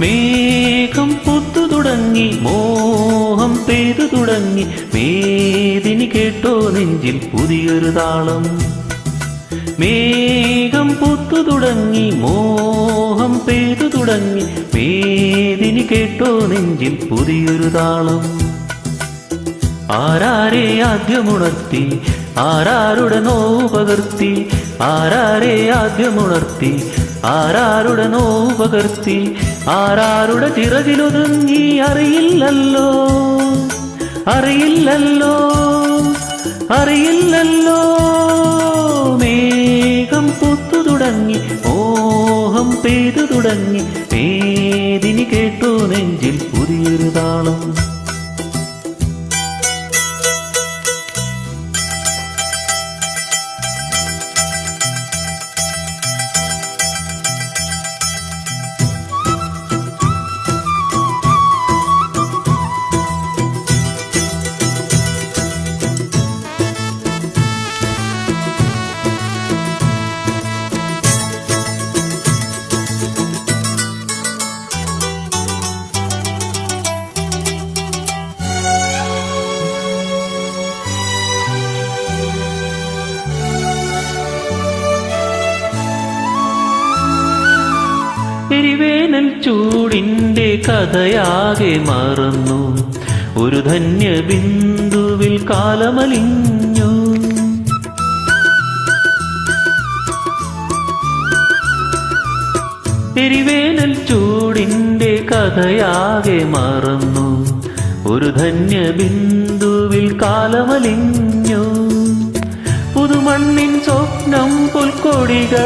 മേഘം പൂത്തു തുടങ്ങി, മോഹം പെയ്തു തുടങ്ങി, മേദിനി കേട്ടോ നെഞ്ചിൽ പുതിയൊരു താളം. മേഘം പൂത്തു തുടങ്ങി, മോഹം പെയ്തു തുടങ്ങി, മേദിനി കേട്ടോ നെഞ്ചിൽ പുതിയൊരു താളം. ആരാരെ ആദ്യമുണർത്തി, ആരാരുടെ നോവ് പകർത്തി, ആരാരെ ആദ്യമുണർത്തി, ആരാരുടെ നോവ് പകർത്തി, ആരാരുടെ ചിറകിലൊതുങ്ങി അറിയില്ലല്ലോ, അറിയില്ലല്ലോ, അറിയില്ലല്ലോ. മേഘം പൂത്തു തുടങ്ങി, മോഹം പെയ്തു തുടങ്ങി, മേദിനി കേട്ടോ നെഞ്ചിൽ പുതിയൊരു താളം. എരിവേനൽ ചൂടിൻ്റെ കഥയാകെ മറന്നു, ഒരു ധന്യ ബിന്ദുവിൽ കാലമലിഞ്ഞു. എരിവേനൽ ചൂടിൻ്റെ കഥയാകെ മറന്നു, ഒരു ധന്യ ബിന്ദുവിൽ കാലമലിഞ്ഞു. പുതുമണ്ണിൻ സ്വപ്നം പുൽക്കൊടികളായുണരും,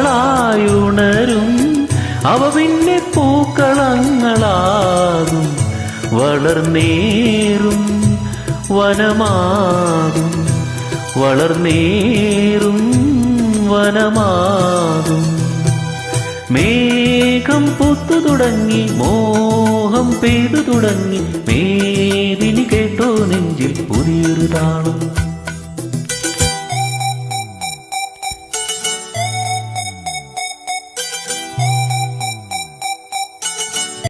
അവ പിന്നെ പൂക്കളങ്ങളാകും, വളർന്നേറും വനമാകും, വളർന്നേറും വനമാകും. മേഘം പൂത്തു തുടങ്ങി, മോഹം പെയ്തു തുടങ്ങി, മേദിനി കേട്ടോ നെഞ്ചിൽ പുതിയൊരു താളം.